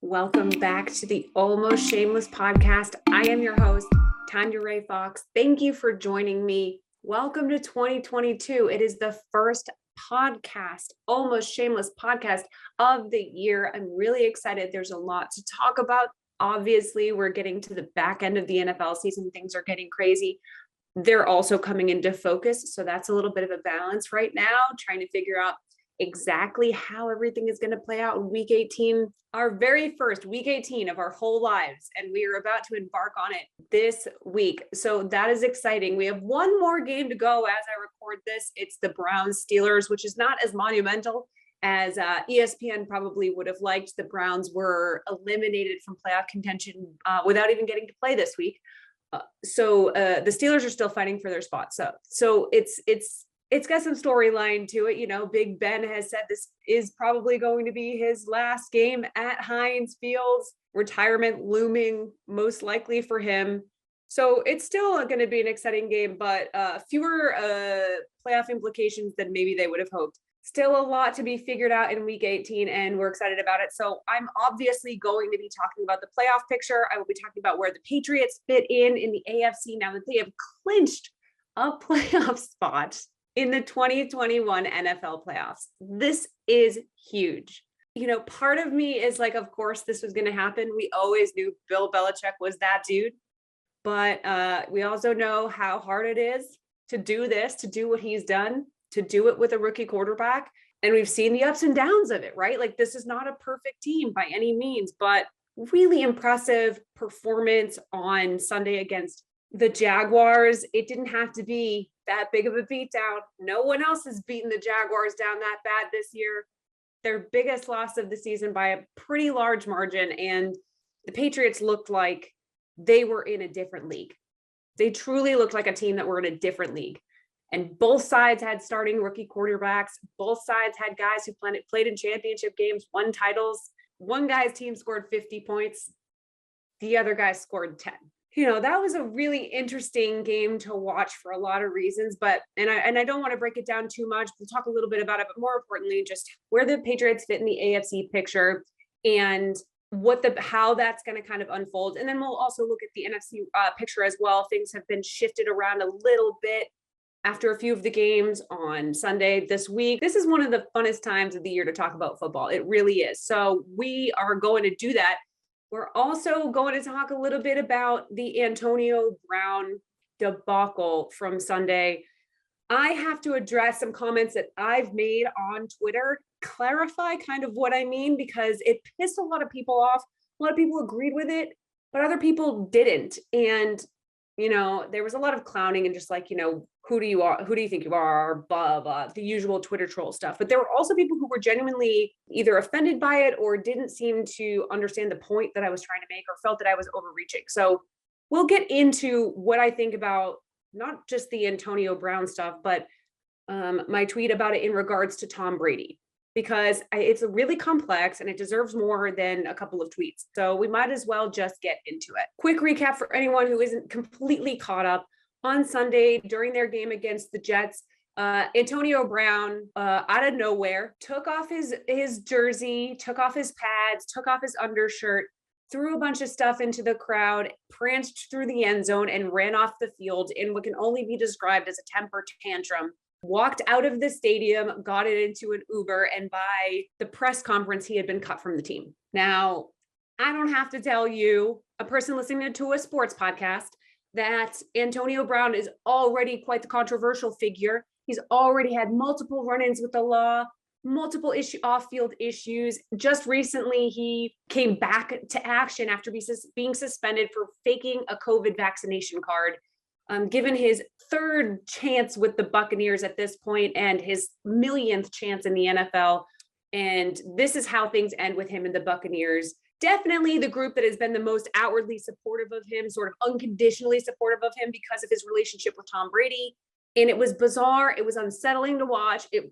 Welcome back to the Almost Shameless podcast. I am your host, Tanya Fox. Thank you for joining me. Welcome to 2022. It is the first podcast, Almost Shameless podcast of the year. I'm really excited. There's a lot to talk about. Obviously, we're getting to the back end of the NFL season. Things are getting crazy. They're also coming into focus. So that's a little bit of a balance right now, trying to figure out exactly how everything is going to play out in week 18, our very first week 18 of our whole lives. And we are about to embark on it this week. So that is exciting. We have one more game to go as I record this. It's the Browns Steelers, which is not as monumental as ESPN probably would have liked. The Browns were eliminated from playoff contention without even getting to play this week. So the Steelers are still fighting for their spot. So it's got some storyline to it. You know, Big Ben has said this is probably going to be his last game at Heinz Fields, retirement looming most likely for him. So it's still going to be an exciting game, but fewer playoff implications than maybe they would have hoped. Still a lot to be figured out in week 18, and we're excited about it. So I'm obviously going to be talking about the playoff picture. I will be talking about where the Patriots fit in the AFC now that they have clinched a playoff spot in the 2021 NFL playoffs. This is huge. You know, part of me is like, of course, this was going to happen. We always knew Bill Belichick was that dude. But we also know how hard it is to do this, to do what he's done, to do it with a rookie quarterback. And we've seen the ups and downs of it, right? Like, this is not a perfect team by any means, but really impressive performance on Sunday against the Jaguars. It didn't have to be that big of a beatdown. No one else has beaten the Jaguars down that bad this year. Their biggest loss of the season by a pretty large margin. And the Patriots looked like they were in a different league. They truly looked like a team that were in a different league. And both sides had starting rookie quarterbacks. Both sides had guys who played in championship games, won titles. One guy's team scored 50 points. The other guy scored 10. You know, that was a really interesting game to watch for a lot of reasons, but I don't want to break it down too much. We'll talk a little bit about it, but more importantly, just where the Patriots fit in the AFC picture and how that's going to kind of unfold. And then we'll also look at the NFC picture as well. Things have been shifted around a little bit after a few of the games on Sunday this week. This is one of the funnest times of the year to talk about football. It really is. So we are going to do that. We're also going to talk a little bit about the Antonio Brown debacle from Sunday. I have to address some comments that I've made on Twitter, clarify kind of what I mean, because it pissed a lot of people off. A lot of people agreed with it, but other people didn't. And, you know, there was a lot of clowning and just like, you know, who do you think you are, blah, blah, the usual Twitter troll stuff. But there were also people who were genuinely either offended by it or didn't seem to understand the point that I was trying to make or felt that I was overreaching. So we'll get into what I think about not just the Antonio Brown stuff, but my tweet about it in regards to Tom Brady, because it's a really complex and it deserves more than a couple of tweets. So we might as well just get into it. Quick recap for anyone who isn't completely caught up. On Sunday, during their game against the Jets, Antonio Brown, out of nowhere, took off his jersey, took off his pads, took off his undershirt, threw a bunch of stuff into the crowd, pranced through the end zone, and ran off the field in what can only be described as a temper tantrum. Walked out of the stadium, got it into an Uber, and by the press conference, he had been cut from the team. Now, I don't have to tell you, a person listening to a sports podcast, that Antonio Brown is already quite the controversial figure. He's already had multiple run-ins with the law, multiple off-field issues. Just recently, he came back to action after being suspended for faking a COVID vaccination card. Given his third chance with the Buccaneers at this point and his millionth chance in the NFL. And this is how things end with him and the Buccaneers. Definitely the group that has been the most outwardly supportive of him, sort of unconditionally supportive of him because of his relationship with Tom Brady. And it was bizarre. It was unsettling to watch. It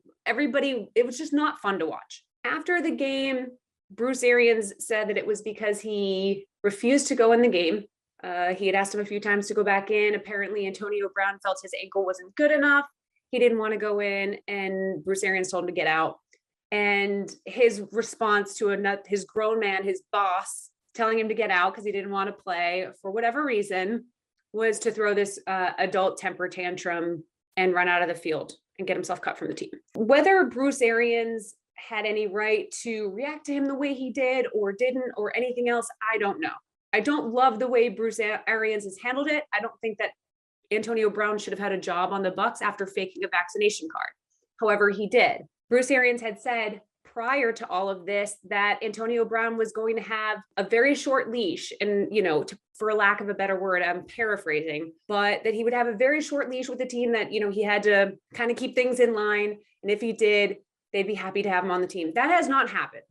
was just not fun to watch. After the game, Bruce Arians said that it was because he refused to go in the game. He had asked him a few times to go back in. Apparently, Antonio Brown felt his ankle wasn't good enough. He didn't want to go in, and Bruce Arians told him to get out. And his response to his grown man, his boss, telling him to get out because he didn't want to play for whatever reason, was to throw this adult temper tantrum and run out of the field and get himself cut from the team. Whether Bruce Arians had any right to react to him the way he did or didn't or anything else, I don't know. I don't love the way Bruce Arians has handled it. I don't think that Antonio Brown should have had a job on the Bucs after faking a vaccination card. However, he did. Bruce Arians had said prior to all of this that Antonio Brown was going to have a very short leash, and, for a lack of a better word, I'm paraphrasing, but that he would have a very short leash with the team, that, he had to kind of keep things in line. And if he did, they'd be happy to have him on the team. That has not happened.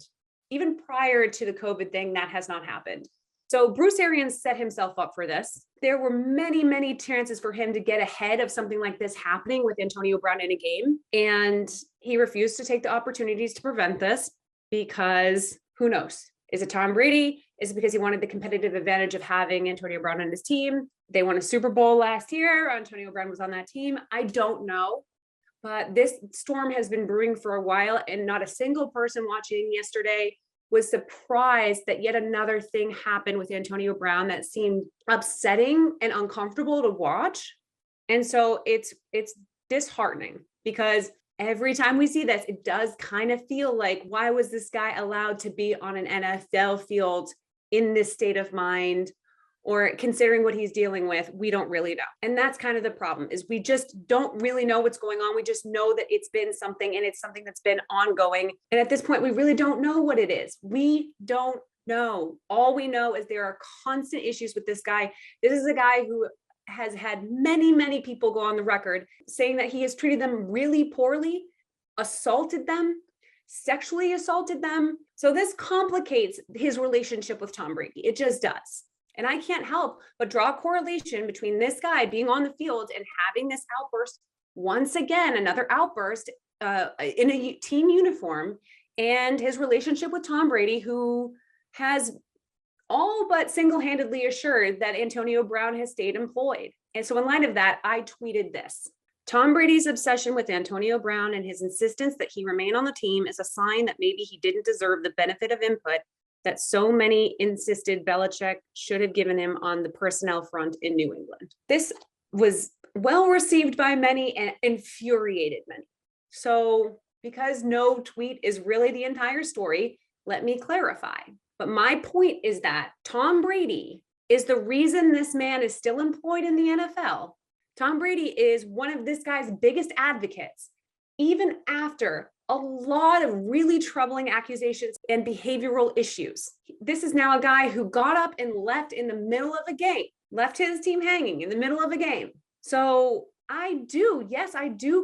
Even prior to the COVID thing, that has not happened. So Bruce Arians set himself up for this. There were many, many chances for him to get ahead of something like this happening with Antonio Brown in a game. And he refused to take the opportunities to prevent this because who knows? Is it Tom Brady? Is it because he wanted the competitive advantage of having Antonio Brown on his team? They won a Super Bowl last year. Antonio Brown was on that team. I don't know. But this storm has been brewing for a while, and not a single person watching yesterday was surprised that yet another thing happened with Antonio Brown that seemed upsetting and uncomfortable to watch. And so it's disheartening, because every time we see this, it does kind of feel like, why was this guy allowed to be on an NFL field in this state of mind? Or considering what he's dealing with, we don't really know. And that's kind of the problem, is we just don't really know what's going on. We just know that it's been something, and it's something that's been ongoing. And at this point, we really don't know what it is. We don't know. All we know is there are constant issues with this guy. This is a guy who has had many, many people go on the record saying that he has treated them really poorly, assaulted them, sexually assaulted them. So this complicates his relationship with Tom Brady. It just does. And I can't help but draw a correlation between this guy being on the field and having this outburst, once again, another outburst in a team uniform, and his relationship with Tom Brady, who has all but single-handedly assured that Antonio Brown has stayed employed. And so in light of that, I tweeted this: Tom Brady's obsession with Antonio Brown and his insistence that he remain on the team is a sign that maybe he didn't deserve the benefit of input that so many insisted Belichick should have given him on the personnel front in New England. This was well received by many and infuriated many. So because no tweet is really the entire story, let me clarify. But my point is that Tom Brady is the reason this man is still employed in the NFL. Tom Brady is one of this guy's biggest advocates, even after a lot of really troubling accusations and behavioral issues. This is now a guy who got up and left in the middle of a game, left his team hanging in the middle of a game. So I do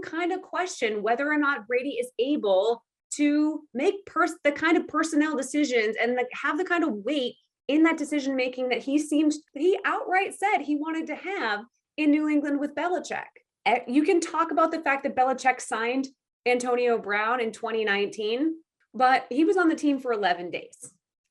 kind of question whether or not Brady is able to make the kind of personnel decisions and have the kind of weight in that decision making that he outright said he wanted to have in New England with Belichick. You can talk about the fact that Belichick signed Antonio Brown in 2019, but he was on the team for 11 days.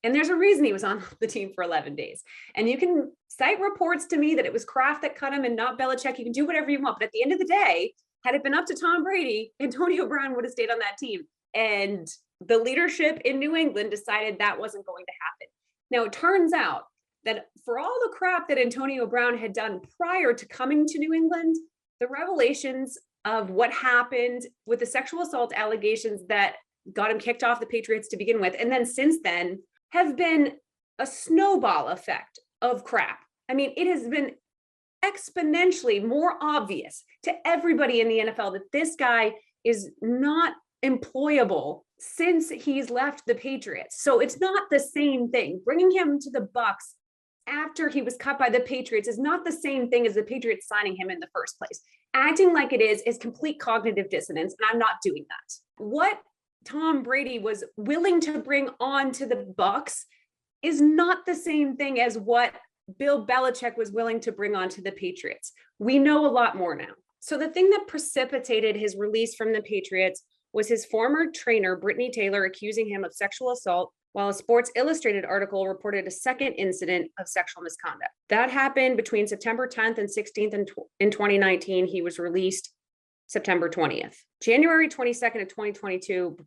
And there's a reason he was on the team for 11 days. And you can cite reports to me that it was Kraft that cut him and not Belichick. You can do whatever you want. But at the end of the day, had it been up to Tom Brady, Antonio Brown would have stayed on that team. And the leadership in New England decided that wasn't going to happen. Now, it turns out that for all the crap that Antonio Brown had done prior to coming to New England, the revelations of what happened with the sexual assault allegations that got him kicked off the Patriots to begin with, and then since then, have been a snowball effect of crap. I mean, it has been exponentially more obvious to everybody in the NFL that this guy is not employable since he's left the Patriots. So it's not the same thing. Bringing him to the Bucs after he was cut by the Patriots is not the same thing as the Patriots signing him in the first place. Acting like it is complete cognitive dissonance, and I'm not doing that. What Tom Brady was willing to bring on to the Bucs is not the same thing as what Bill Belichick was willing to bring on to the Patriots. We know a lot more now. So the thing that precipitated his release from the Patriots was his former trainer, Brittany Taylor, accusing him of sexual assault, while a Sports Illustrated article reported a second incident of sexual misconduct. That happened between September 10th and 16th in 2019. He was released September 20th. January 22nd of 2022,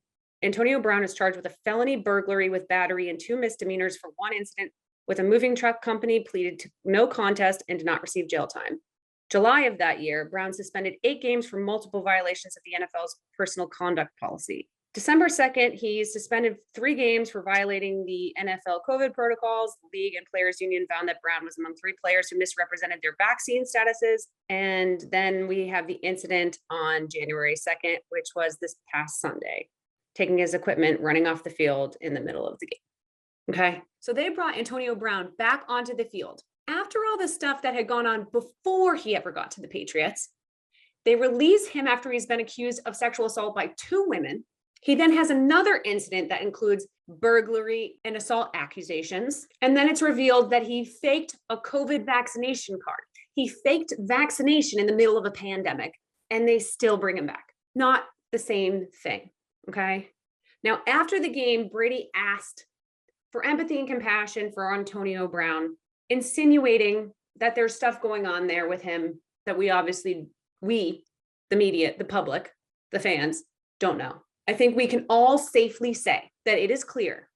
Antonio Brown is charged with a felony burglary with battery and 2 misdemeanors for 1 incident with a moving truck company, pleaded to no contest and did not receive jail time. July of that year, Brown suspended 8 games for multiple violations of the NFL's personal conduct policy. December 2nd, he suspended 3 games for violating the NFL COVID protocols. The league and players union found that Brown was among 3 players who misrepresented their vaccine statuses. And then we have the incident on January 2nd, which was this past Sunday, taking his equipment, running off the field in the middle of the game. Okay. So they brought Antonio Brown back onto the field. After all the stuff that had gone on before he ever got to the Patriots, they release him after he's been accused of sexual assault by 2 women. He then has another incident that includes burglary and assault accusations. And then it's revealed that he faked a COVID vaccination card. He faked vaccination in the middle of a pandemic, and they still bring him back. Not the same thing. Okay. Now, after the game, Brady asked for empathy and compassion for Antonio Brown, insinuating that there's stuff going on there with him that we, the media, the public, the fans, don't know. I think we can all safely say that it is clear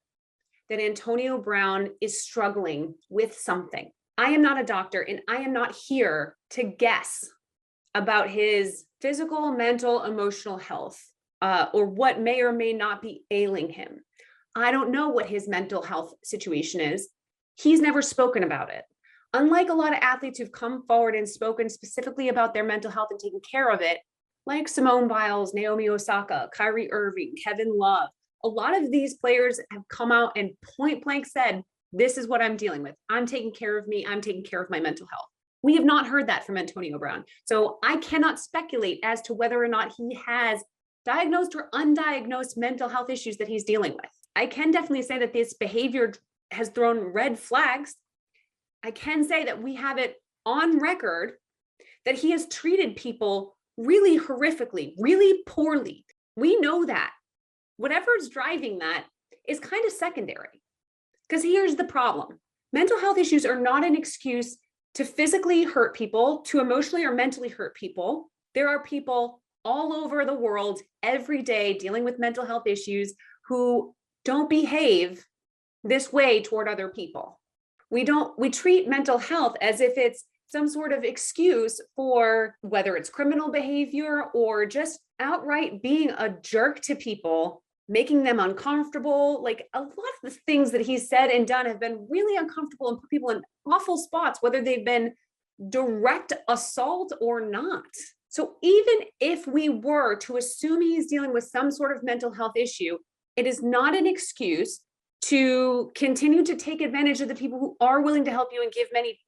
that Antonio Brown is struggling with something. I am not a doctor, and I am not here to guess about his physical, mental, emotional health, or what may or may not be ailing him. I don't know what his mental health situation is. He's never spoken about it. Unlike a lot of athletes who've come forward and spoken specifically about their mental health and taken care of it, like Simone Biles, Naomi Osaka, Kyrie Irving, Kevin Love, a lot of these players have come out and point blank said, this is what I'm dealing with. I'm taking care of me. I'm taking care of my mental health. We have not heard that from Antonio Brown. So I cannot speculate as to whether or not he has diagnosed or undiagnosed mental health issues that he's dealing with. I can definitely say that this behavior has thrown red flags. I can say that we have it on record that he has treated people really horrifically, really poorly. We know that. Whatever's driving that is kind of secondary. Because here's the problem. Mental health issues are not an excuse to physically hurt people, to emotionally or mentally hurt people. There are people all over the world every day dealing with mental health issues who don't behave this way toward other people. We treat mental health as if it's some sort of excuse for whether it's criminal behavior or just outright being a jerk to people, making them uncomfortable. Like a lot of the things that he's said and done have been really uncomfortable and put people in awful spots, whether they've been direct assault or not. So even if we were to assume he's dealing with some sort of mental health issue, it is not an excuse to continue to take advantage of the people who are willing to help you and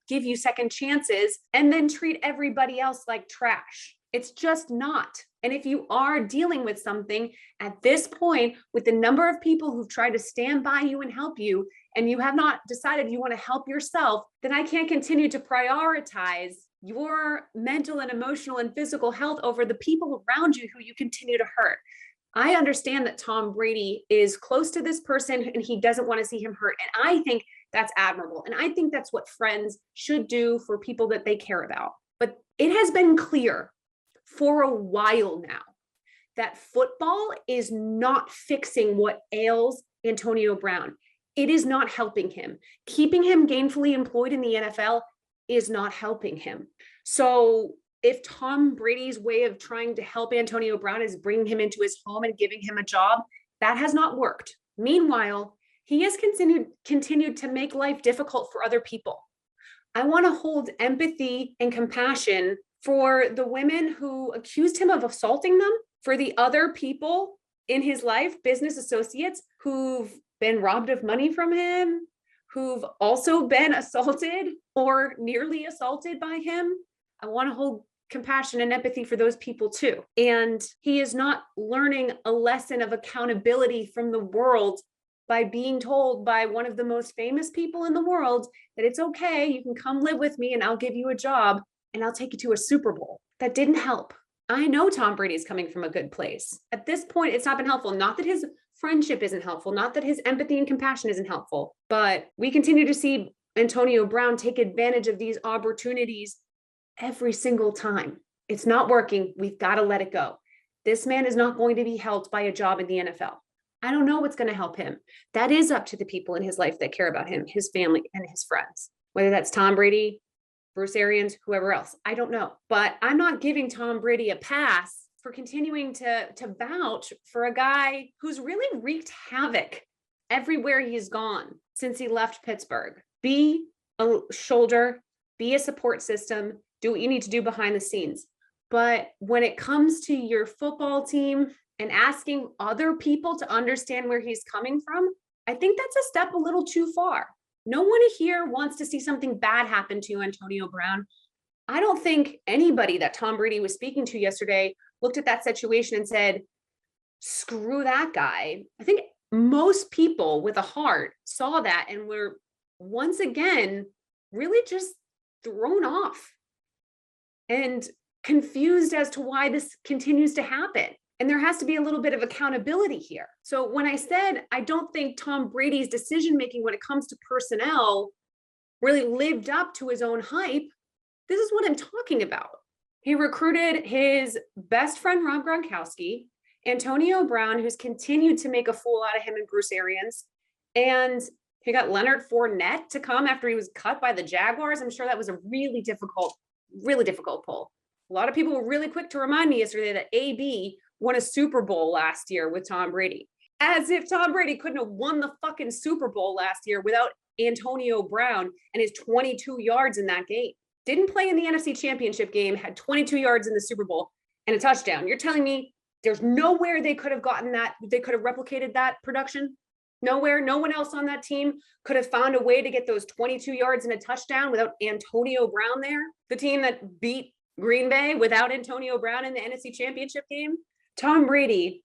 give you second chances and then treat everybody else like trash. It's just not. And if you are dealing with something at this point with the number of people who've tried to stand by you and help you, and you have not decided you want to help yourself, then I can't continue to prioritize your mental and emotional and physical health over the people around you who you continue to hurt. I understand that Tom Brady is close to this person and he doesn't want to see him hurt. And I think that's admirable. And I think that's what friends should do for people that they care about. But it has been clear for a while now that football is not fixing what ails Antonio Brown. It is not helping him. Keeping him gainfully employed in the NFL is not helping him. So if Tom Brady's way of trying to help Antonio Brown is bringing him into his home and giving him a job, that has not worked. Meanwhile, he has continued to make life difficult for other people. I want to hold empathy and compassion for the women who accused him of assaulting them, for the other people in his life, business associates who've been robbed of money from him, who've also been assaulted or nearly assaulted by him. I want to hold compassion and empathy for those people too. And he is not learning a lesson of accountability from the world by being told by one of the most famous people in the world that it's okay, you can come live with me and I'll give you a job and I'll take you to a Super Bowl. That didn't help. I know Tom Brady is coming from a good place. At this point, it's not been helpful. Not that his friendship isn't helpful, not that his empathy and compassion isn't helpful, but we continue to see Antonio Brown take advantage of these opportunities every single time. It's not working. We've got to let it go. This man is not going to be helped by a job in the NFL. I don't know what's going to help him. That is up to the people in his life that care about him, his family and his friends, whether that's Tom Brady, Bruce Arians, whoever else. I don't know, but I'm not giving Tom Brady a pass for continuing to vouch for a guy who's really wreaked havoc everywhere he's gone since he left Pittsburgh. Be a shoulder, be a support system, do what you need to do behind the scenes. But when it comes to your football team and asking other people to understand where he's coming from, I think that's a step a little too far. No one here wants to see something bad happen to Antonio Brown. I don't think anybody that Tom Brady was speaking to yesterday looked at that situation and said, screw that guy. I think most people with a heart saw that and were once again really just thrown off and confused as to why this continues to happen. And there has to be a little bit of accountability here. So when I said I don't think Tom Brady's decision-making when it comes to personnel really lived up to his own hype, this is what I'm talking about. He recruited his best friend, Rob Gronkowski, Antonio Brown, who's continued to make a fool out of him and Bruce Arians. And he got Leonard Fournette to come after he was cut by the Jaguars. I'm sure that was a really difficult pull. A lot of people were really quick to remind me yesterday that AB won a Super Bowl last year with Tom Brady. As if Tom Brady couldn't have won the fucking Super Bowl last year without Antonio Brown and his 22 yards in that game. Didn't play in the NFC Championship game, had 22 yards in the Super Bowl and a touchdown. You're telling me there's nowhere they could have gotten that, they could have replicated that production? Nowhere, no one else on that team could have found a way to get those 22 yards and a touchdown without Antonio Brown there? The team that beat Green Bay without Antonio Brown in the NFC Championship game? Tom Brady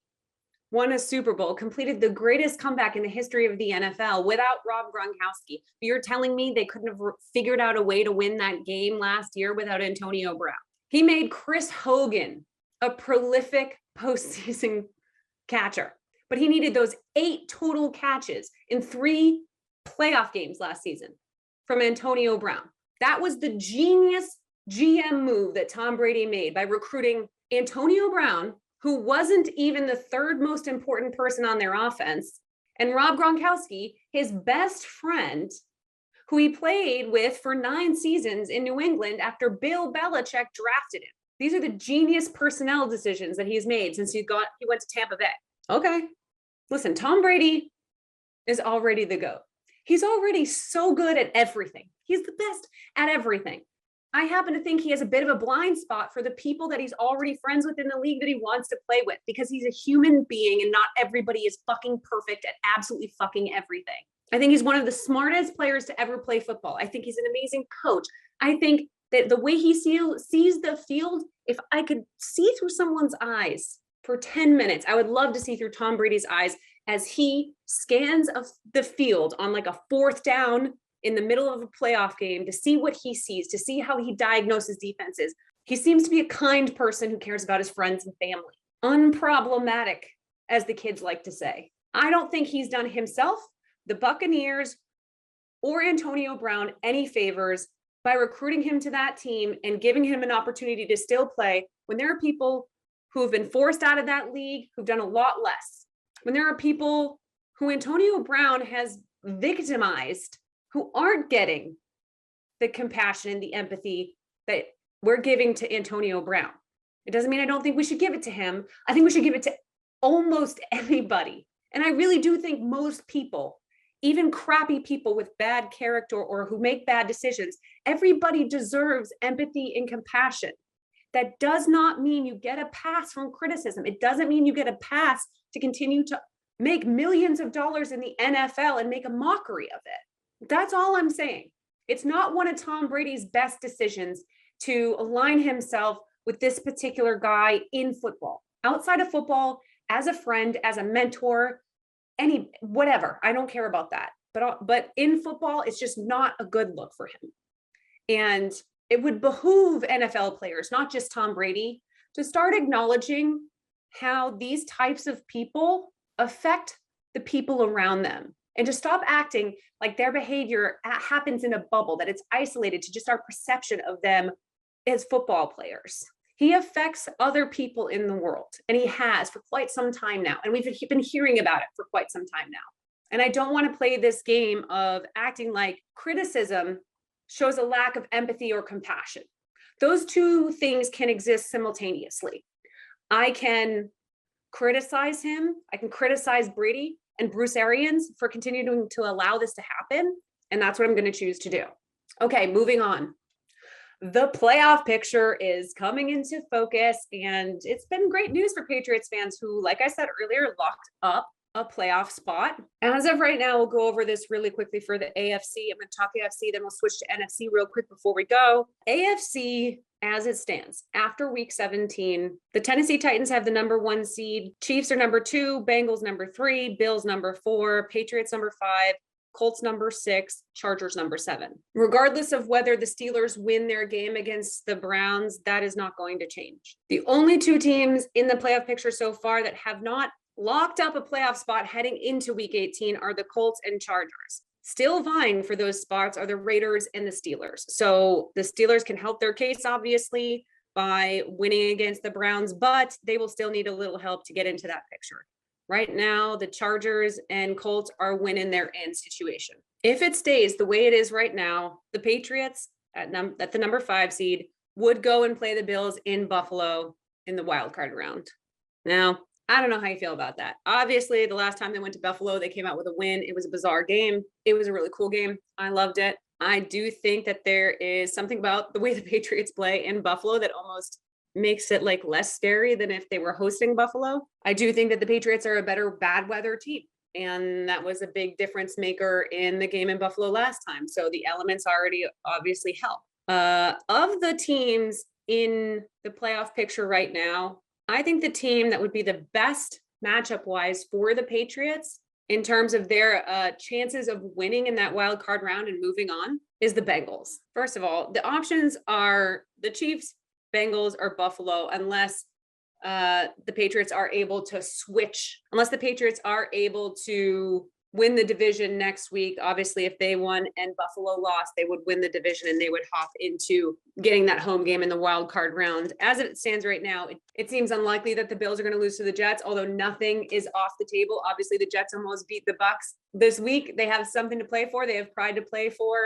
won a Super Bowl, completed the greatest comeback in the history of the NFL without Rob Gronkowski. You're telling me they couldn't have figured out a way to win that game last year without Antonio Brown? He made Chris Hogan a prolific postseason catcher, but he needed those 8 total catches in 3 playoff games last season from Antonio Brown. That was the genius GM move that Tom Brady made by recruiting Antonio Brown, who wasn't even the 3rd most important person on their offense, and Rob Gronkowski, his best friend, who he played with for 9 seasons in New England after Bill Belichick drafted him. These are the genius personnel decisions that he's made since he went to Tampa Bay. Okay. Listen, Tom Brady is already the GOAT. He's already so good at everything. He's the best at everything. I happen to think he has a bit of a blind spot for the people that he's already friends with in the league that he wants to play with, because he's a human being and not everybody is fucking perfect at absolutely fucking everything. I think he's one of the smartest players to ever play football. I think he's an amazing coach. I think that the way he sees the field, if I could see through someone's eyes for 10 minutes, I would love to see through Tom Brady's eyes as he scans of the field on like a 4th down in the middle of a playoff game to see what he sees, to see how he diagnoses defenses. He seems to be a kind person who cares about his friends and family. Unproblematic, as the kids like to say. I don't think he's done himself, the Buccaneers, or Antonio Brown any favors by recruiting him to that team and giving him an opportunity to still play when there are people who have been forced out of that league who've done a lot less. When there are people who Antonio Brown has victimized who aren't getting the compassion and the empathy that we're giving to Antonio Brown. It doesn't mean I don't think we should give it to him. I think we should give it to almost anybody. And I really do think most people, even crappy people with bad character or who make bad decisions, everybody deserves empathy and compassion. That does not mean you get a pass from criticism. It doesn't mean you get a pass to continue to make millions of dollars in the NFL and make a mockery of it. That's all I'm saying. It's not one of Tom Brady's best decisions to align himself with this particular guy in football. Outside of football, as a friend, as a mentor, whatever. I don't care about that. But in football, it's just not a good look for him. And it would behoove NFL players, not just Tom Brady, to start acknowledging how these types of people affect the people around them. And to stop acting like their behavior happens in a bubble, that it's isolated to just our perception of them as football players. He affects other people in the world, and he has for quite some time now. And we've been hearing about it for quite some time now. And I don't want to play this game of acting like criticism shows a lack of empathy or compassion. Those two things can exist simultaneously. I can criticize him. I can criticize Brady and Bruce Arians for continuing to allow this to happen. And that's what I'm going to choose to do. Okay, moving on. The playoff picture is coming into focus, and it's been great news for Patriots fans who, like I said earlier, locked up a playoff spot. As of right now, we'll go over this really quickly for the AFC. I'm going to talk AFC, then we'll switch to NFC real quick before we go. AFC, as it stands, after week 17, the Tennessee Titans have the number 1 seed. Chiefs are number 2, Bengals number 3, Bills number 4, Patriots number 5, Colts number 6, Chargers number 7. Regardless of whether the Steelers win their game against the Browns, that is not going to change. The only 2 teams in the playoff picture so far that have not locked up a playoff spot heading into week 18 are the Colts and Chargers. Still vying for those spots are the Raiders and the Steelers. So the Steelers can help their case, obviously, by winning against the Browns, but they will still need a little help to get into that picture. Right now, the Chargers and Colts are winning their in situation. If it stays the way it is right now, the Patriots at the number 5 seed would go and play the Bills in Buffalo in the wild card round. Now, I don't know how you feel about that. Obviously, the last time they went to Buffalo, they came out with a win. It was a bizarre game. It was a really cool game. I loved it. I do think that there is something about the way the Patriots play in Buffalo that almost makes it like less scary than if they were hosting Buffalo. I do think that the Patriots are a better bad weather team. And that was a big difference maker in the game in Buffalo last time. So the elements already obviously help. Of the teams in the playoff picture right now, I think the team that would be the best matchup wise for the Patriots in terms of their chances of winning in that wild card round and moving on is the Bengals. First of all, the options are the Chiefs, Bengals, or Buffalo, unless the Patriots are able to switch, unless the Patriots are able to win the division next week. Obviously, if they won and Buffalo lost, they would win the division and they would hop into getting that home game in the wild card round. As it stands right now, it seems unlikely that the Bills are going to lose to the Jets, although nothing is off the table. Obviously, the Jets almost beat the Bucs this week. They have something to play for. They have pride to play for.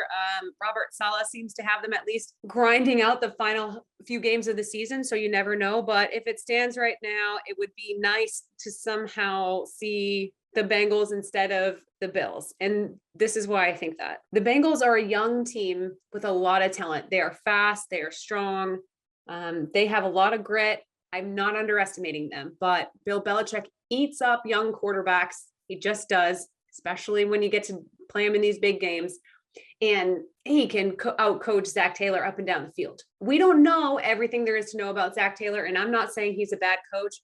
Robert Saleh seems to have them at least grinding out the final few games of the season, so you never know. But if it stands right now, it would be nice to somehow see the Bengals instead of the Bills. And this is why I think that. The Bengals are a young team with a lot of talent. They are fast. They are strong. They have a lot of grit. I'm not underestimating them, but Bill Belichick eats up young quarterbacks. He just does, especially when you get to play him in these big games. And he can out-coach Zach Taylor up and down the field. We don't know everything there is to know about Zach Taylor, and I'm not saying he's a bad coach,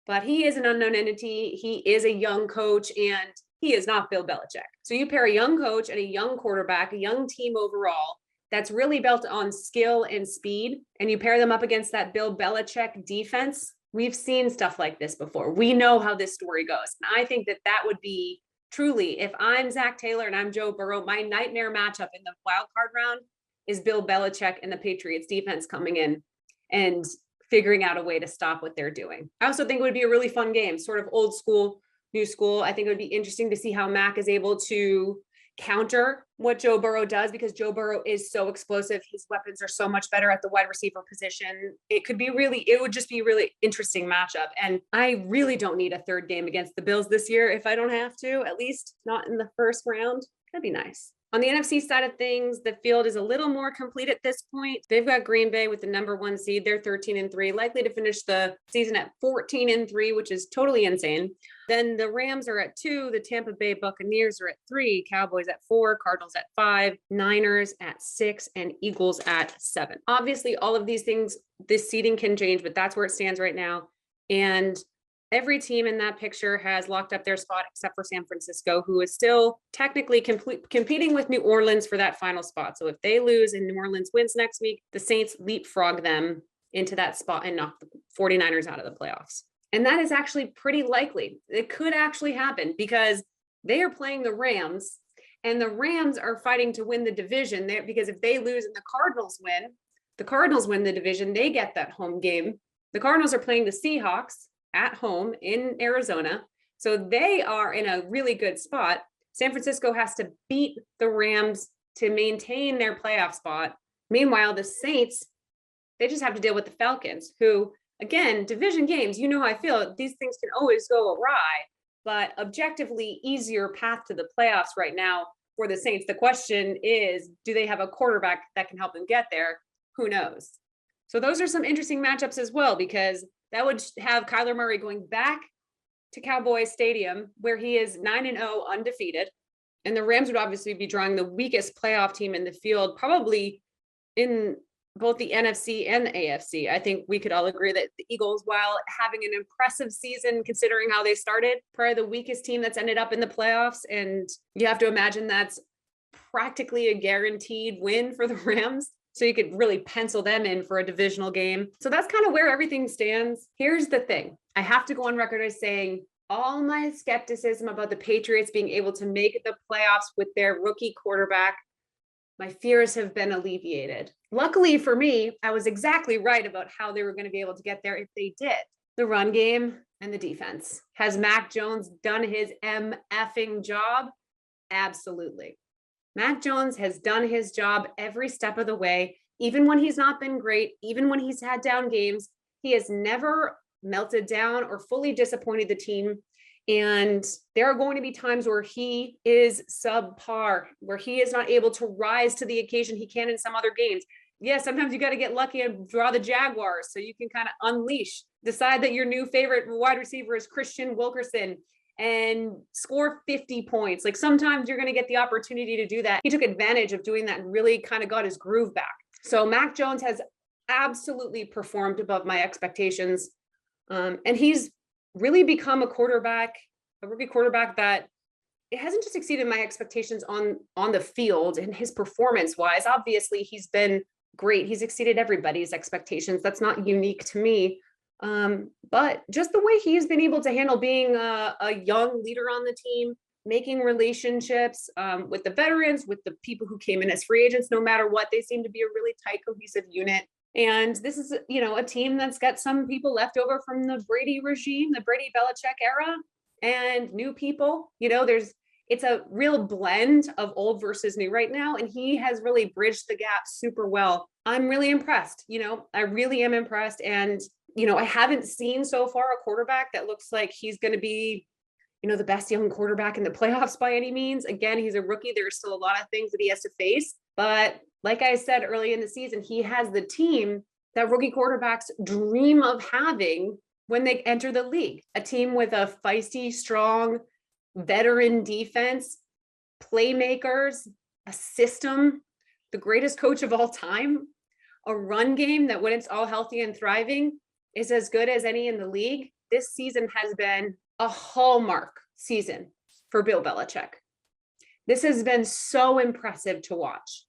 but he is an unknown entity. He is a young coach, and he is not Bill Belichick. So you pair a young coach and a young quarterback, a young team overall, that's really built on skill and speed, and you pair them up against that Bill Belichick defense. We've seen stuff like this before. We know how this story goes. And I think that that would be truly, if I'm Zach Taylor and I'm Joe Burrow, my nightmare matchup in the wild card round is Bill Belichick and the Patriots defense coming in and figuring out a way to stop what they're doing. I also think it would be a really fun game, sort of old school, new school. I think it would be interesting to see how Mac is able to counter what Joe Burrow does, because Joe Burrow is so explosive. His weapons are so much better at the wide receiver position. It would just be a really interesting matchup. And I really don't need a third game against the Bills this year if I don't have to, at least not in the first round. That'd be nice. On the NFC side of things, the field is a little more complete at this point. They've got Green Bay with the number 1 seed. They're 13-3, likely to finish the season at 14-3, which is totally insane. Then the Rams are at 2, the Tampa Bay Buccaneers are at 3, Cowboys at 4, Cardinals at 5, Niners at 6, and Eagles at 7. Obviously, all of these things, this seeding can change, but that's where it stands right now. And every team in that picture has locked up their spot except for San Francisco, who is still technically competing with New Orleans for that final spot. So if they lose and New Orleans wins next week, the Saints leapfrog them into that spot and knock the 49ers out of the playoffs. And that is actually pretty likely. It could actually happen because they are playing the Rams, and the Rams are fighting to win the division there, because if they lose and the Cardinals win the division, they get that home game The Cardinals are playing the Seahawks at home in Arizona. So they are in a really good spot. San Francisco has to beat the Rams to maintain their playoff spot. Meanwhile, the Saints, they just have to deal with the Falcons, who, again, division games, you know how I feel. These things can always go awry, but objectively easier path to the playoffs right now for the Saints. The question is, do they have a quarterback that can help them get there? Who knows? So those are some interesting matchups as well, because that would have Kyler Murray going back to Cowboys Stadium, where he is 9-0 undefeated. And the Rams would obviously be drawing the weakest playoff team in the field, probably in both the NFC and the AFC. I think we could all agree that the Eagles, while having an impressive season, considering how they started, probably the weakest team that's ended up in the playoffs. And you have to imagine that's practically a guaranteed win for the Rams. So you could really pencil them in for a divisional game. So that's kind of where everything stands. Here's the thing. I have to go on record as saying all my skepticism about the Patriots being able to make the playoffs with their rookie quarterback, my fears have been alleviated. Luckily for me, I was exactly right about how they were going to be able to get there if they did. The run game and the defense. Has Mac Jones done his MFing job? Absolutely. Mac Jones has done his job every step of the way, even when he's not been great, even when he's had down games. He has never melted down or fully disappointed the team. And there are going to be times where he is subpar, where he is not able to rise to the occasion he can in some other games. Yeah, sometimes you got to get lucky and draw the Jaguars so you can kind of unleash, decide that your new favorite wide receiver is Christian Wilkerson and score 50 points. Like sometimes you're going to get the opportunity to do that. He took advantage of doing that and really kind of got his groove back. So Mac Jones has absolutely performed above my expectations. And he's really become a rookie quarterback that it hasn't just exceeded my expectations on the field and his performance wise. Obviously, he's been great. He's exceeded everybody's expectations. That's not unique to me. But just the way he's been able to handle being a young leader on the team, making relationships with the veterans, with the people who came in as free agents, no matter what, they seem to be a really tight, cohesive unit. And this is, a team that's got some people left over from the Brady regime, the Brady Belichick era, and new people. It's a real blend of old versus new right now. And he has really bridged the gap super well. I'm really impressed. I really am impressed. And, I haven't seen so far a quarterback that looks like he's going to be, the best young quarterback in the playoffs by any means. Again, he's a rookie. There's still a lot of things that he has to face. But like I said early in the season, he has the team that rookie quarterbacks dream of having when they enter the league. A team with a feisty, strong, veteran defense, playmakers, a system, the greatest coach of all time, a run game that when it's all healthy and thriving is as good as any in the league. This season has been a hallmark season for Bill Belichick. This has been so impressive to watch.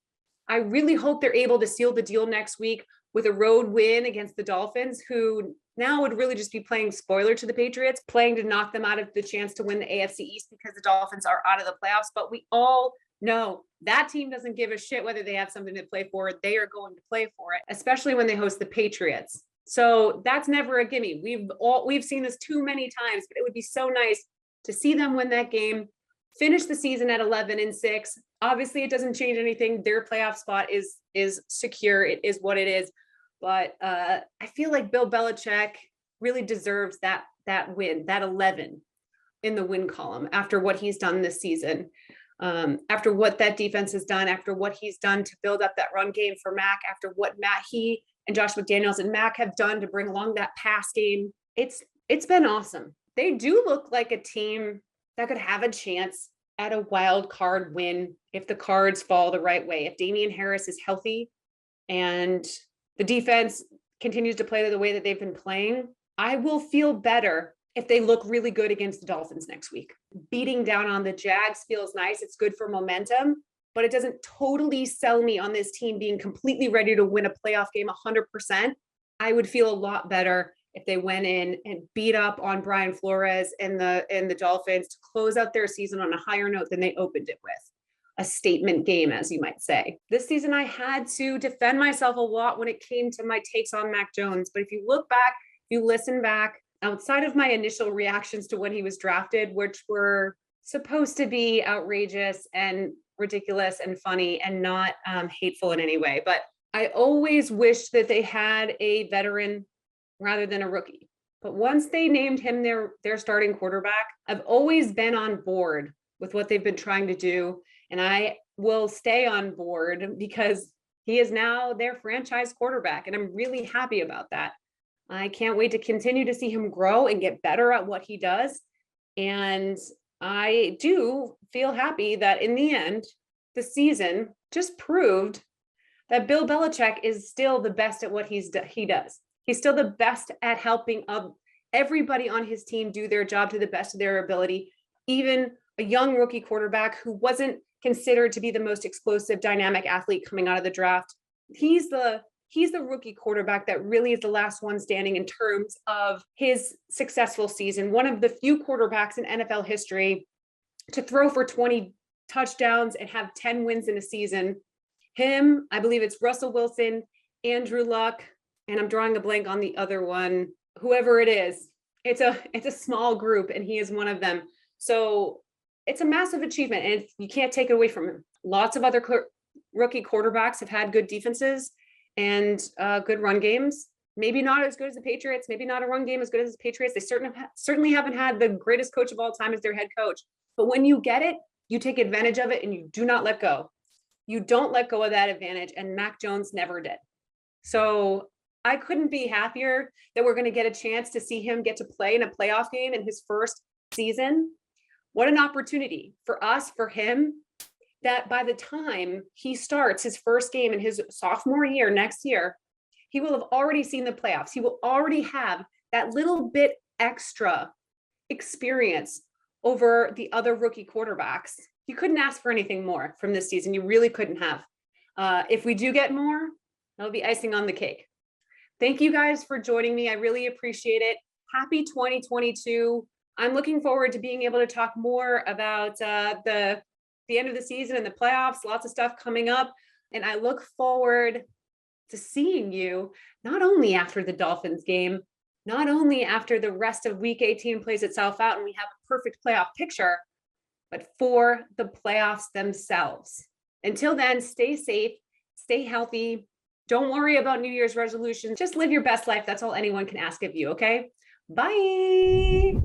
I really hope they're able to seal the deal next week with a road win against the Dolphins, who now would really just be playing spoiler to the Patriots, playing to knock them out of the chance to win the AFC East because the Dolphins are out of the playoffs. But we all know that team doesn't give a shit whether they have something to play for. They are going to play for it, especially when they host the Patriots. So that's never a gimme. We've seen this too many times, but it would be so nice to see them win that game, finish the season at 11-6. Obviously, it doesn't change anything. Their playoff spot is secure. It is what it is. But I feel like Bill Belichick really deserves that win, that 11 in the win column after what he's done this season, after what that defense has done, after what he's done to build up that run game for Mac, after what he and Josh McDaniels and Mac have done to bring along that pass game. It's been awesome. They do look like a team that could have a chance at a wild card win if the cards fall the right way. If Damian Harris is healthy and the defense continues to play the way that they've been playing, I will feel better if they look really good against the Dolphins next week. Beating down on the Jags feels nice. It's good for momentum, but it doesn't totally sell me on this team being completely ready to win a playoff game 100%. I would feel a lot better if they went in and beat up on Brian Flores and the Dolphins to close out their season on a higher note than they opened it with. A statement game, as you might say. This season, I had to defend myself a lot when it came to my takes on Mac Jones. But if you look back you listen back, outside of my initial reactions to when he was drafted, which were supposed to be outrageous and ridiculous and funny and not hateful in any way, but I always wished that they had a veteran rather than a rookie. But once they named him their starting quarterback, I've always been on board with what they've been trying to do. And I will stay on board because he is now their franchise quarterback. And I'm really happy about that. I can't wait to continue to see him grow and get better at what he does. And I do feel happy that in the end, the season just proved that Bill Belichick is still the best at what he does. He's still the best at helping everybody on his team do their job to the best of their ability, even a young rookie quarterback who wasn't considered to be the most explosive, dynamic athlete coming out of the draft. He's the rookie quarterback that really is the last one standing in terms of his successful season. One of the few quarterbacks in NFL history to throw for 20 touchdowns and have 10 wins in a season. Him, I believe it's Russell Wilson, Andrew Luck, and I'm drawing a blank on the other one, whoever it is. It's a small group and he is one of them. So it's a massive achievement and you can't take it away from him. Lots of other rookie quarterbacks have had good defenses and good run games. Maybe not as good as the Patriots, maybe not a run game as good as the Patriots. They certainly haven't had the greatest coach of all time as their head coach. But when you get it, you take advantage of it and you do not let go. You don't let go of that advantage, and Mac Jones never did. So I couldn't be happier that we're going to get a chance to see him get to play in a playoff game in his first season. What an opportunity for us, for him, that by the time he starts his first game in his sophomore year next year, he will have already seen the playoffs. He will already have that little bit extra experience over the other rookie quarterbacks. You couldn't ask for anything more from this season. You really couldn't have. If we do get more, that'll be icing on the cake. Thank you guys for joining me. I really appreciate it. Happy 2022. I'm looking forward to being able to talk more about the end of the season and the playoffs, lots of stuff coming up. And I look forward to seeing you not only after the Dolphins game, not only after the rest of week 18 plays itself out and we have a perfect playoff picture, but for the playoffs themselves. Until then, stay safe, stay healthy. Don't worry about New Year's resolutions. Just live your best life. That's all anyone can ask of you, okay? Bye.